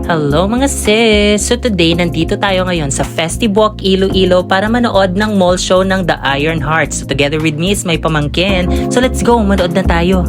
Hello mga sis! So today, nandito tayo ngayon sa Festibwalk Iloilo para manood ng mall show ng The Iron Heart. So together with me is my pamangkin. So let's go! Manood na tayo!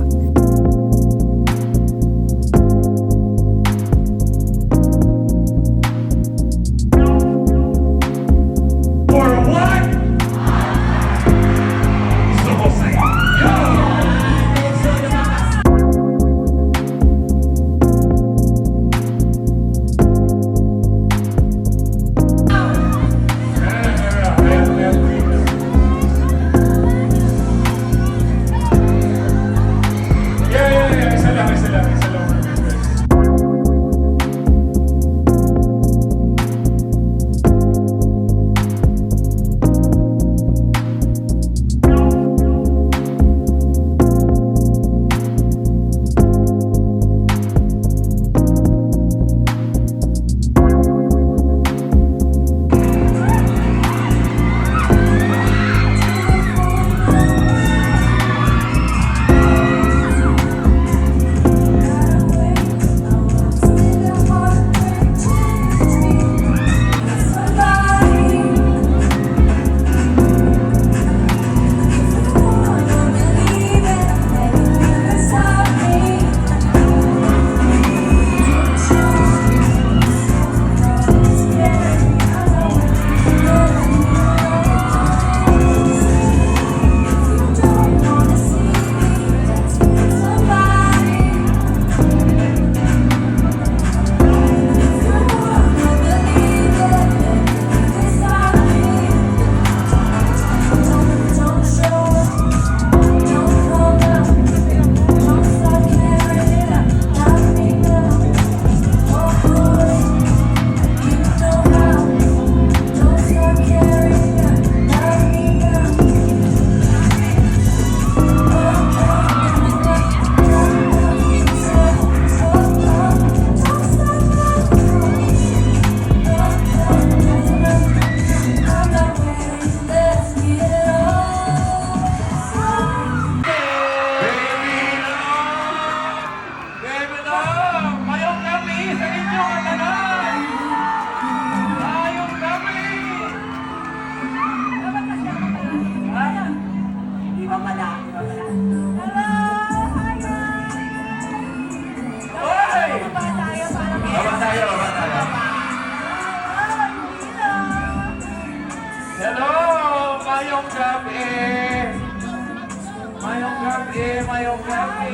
Mayong gabi.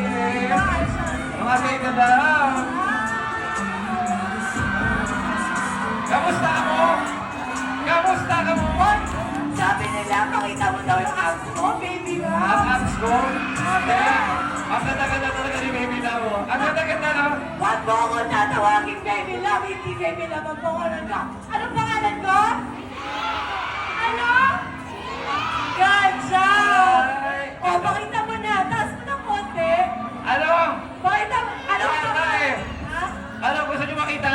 Mga kaibigan. Kamusta mo? Kamusta ka mo? Sabi nila, makita mo daw yung abs mo, baby Ang love. abs ko? Ang ganda-ganda talaga ni baby na mo. Ang ganda-ganda na. Huwag mo ako tatawagin, baby love. Hindi baby love ang pangalan ko. Anong pangalan ko? Ano? Ganja! O, pakita mo na. Taas mo ng konti. Ano? Pakita mo. Ano Wala na eh. Ha? Ano? Gusto niyo makita?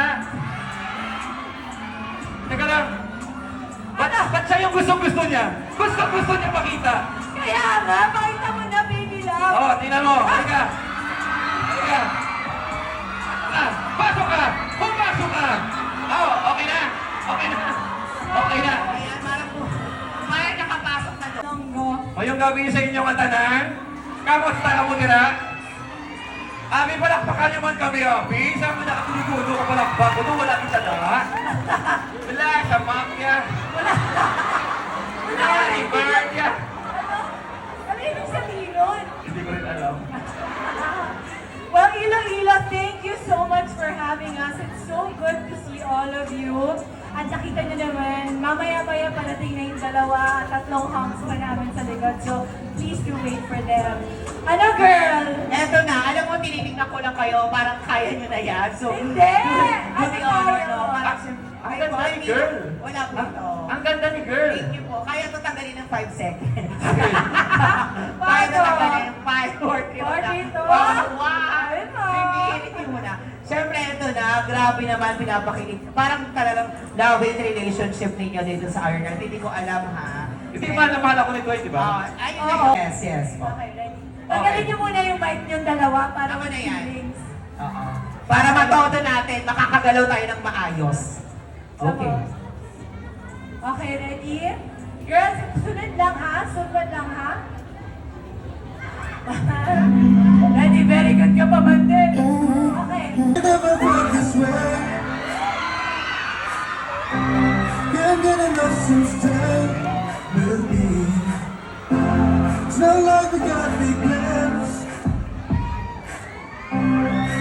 Teka lang. Ba't siya yung gusto niya? Gusto niya makita. Kaya nga, pakita mo na, baby love. Oo, tingnan mo. Halika. Halika. Pasok ka! Pumasok ka! Oo, okay na. Okay na. Okay na. Ayan, parang nakapasok na doon. Ngayong gabi sa inyong katanan, kamusta ka mo nila? Ami, palakpakan nyo man kami, Abi. Saan mo nakatulog-tulog ka palakpak ko? Wala kita na. Wala, sa mafia. Wala, ni Bardia. Ano ibig sabihin nun? Hindi ko rin alam. Well, Iloilo, thank you so much for having us. It's so good to see all of you. At nakita nyo naman, mamaya-maya parating na yung dalawa, tatlong hunks pa namin sa likod. So, please do wait for them. Ano, girl? Eto na, alam mo, tinitignan ko lang kayo, parang kaya nyo na yan. So, Hindi! do the Ano honor, tayo? no? Parang, Ang ganda ni girl. Wala po ito. Ang ganda ni girl. Thank you po. Kaya ito tanggalin ng 5 seconds. Okay. Kaya ito Paano? tanggalin ng 5, 40. 42. Wow! Ayun na. Hindi mo na. Siyempre, ito na, grabe naman, pinapakilig. Parang talagang love-hate relationship ninyo dito sa Iron Heart. Hindi ko alam, ha? Hindi mahal na mahal ako nito, di ba? Ayun Oo. na. Yes, yes. Okay, ready? Tanggalin niyo muna yung mic niyong dalawa para Tama na yan. feelings. Oo. Para matoto natin, makakagalaw tayo ng maayos. Okay. Okay, ready? Girls, sunod lang ha? Sunod lang ha? Ready, very good ka pa man din. Okay. Never felt this way. Can't get enough since time with me. It's not like we got big plans.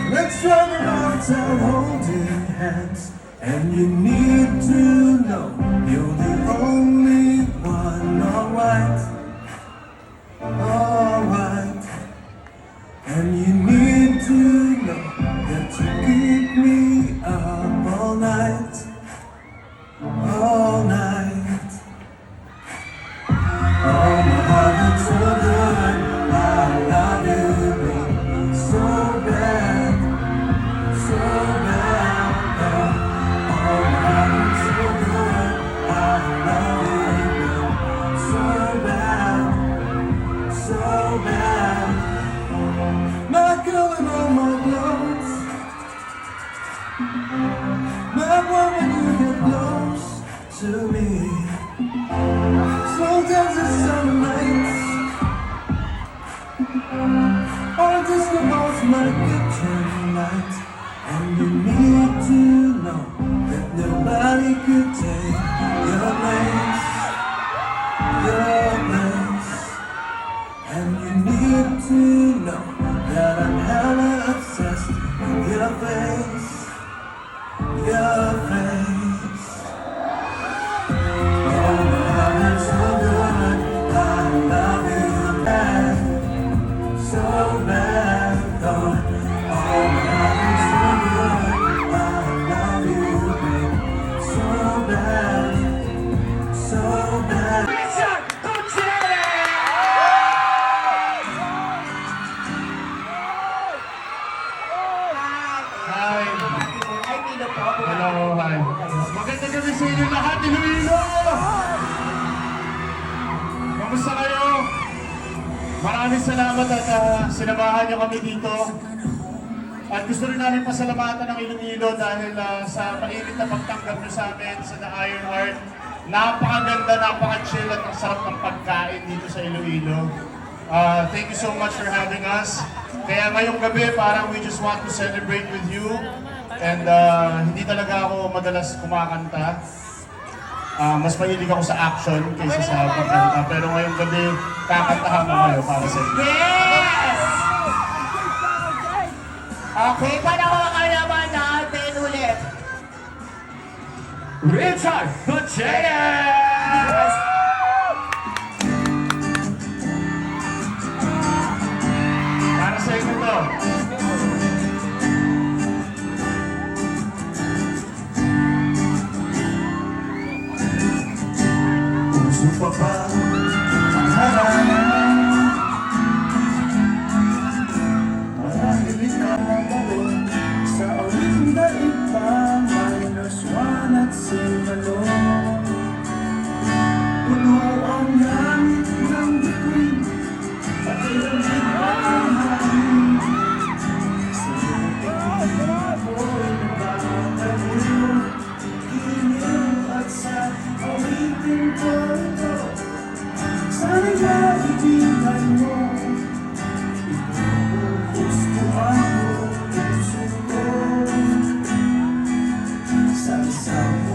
Let's drive around town holding hands. And you need to know you're the only one, alright, alright. And you need to know that you keep me up all night, all night. Oh, my heart looks so good, I love you, baby, so bad, so bad. Oh, my heart looks so good, I love you, baby, so bad, so bad. My girl in all my clothes. My boy when you get close to me. Sometimes it's summer nights. Or disco balls might get turned light. And you need to know that nobody could take your place. Your place. And you need to know that I'm hella obsessed with your face, your face. Oh, my heart is so good, I love you bad, so bad. Oh, my heart is so good, I love you, babe, so bad, so bad. Richard Gutierrez! Hi. Ay, Milo po. Hello, hi. Magandang gabi sa inyo lahat, Iloilo! Kamusta kayo? Maraming salamat at sinamahan niyo kami dito. At gusto rin namin pasalamatan ng Iloilo dahil sa mainit na pagtanggap niyo sa amin sa The Iron Heart. Napakaganda, napaka-chill at ang sarap ng pagkain dito sa Iloilo. Thank you so much for having us. Kaya ngayong gabi, parang we just want to celebrate with you. And hindi talaga ako madalas kumakanta. Mas mahilig ako sa action kaysa sa pagkanta. Pero ngayong gabi, kakantahan mo kayo para sa inyo. Yes! Okay, panahon ka naman natin ulit. Richard Gutierrez! Para sa inyo to. Puso pa ba ang harapan? Marahil ikaw sa awit na iba, minus one at simbalon. Puno ang langit ng bituin, pati ang ibang hangin. Sa lupain ako'y nabatayo, giniw at sa awitin ko ito. Sana'y maibigan mo, gustuhan ko, puso ko. Sa isang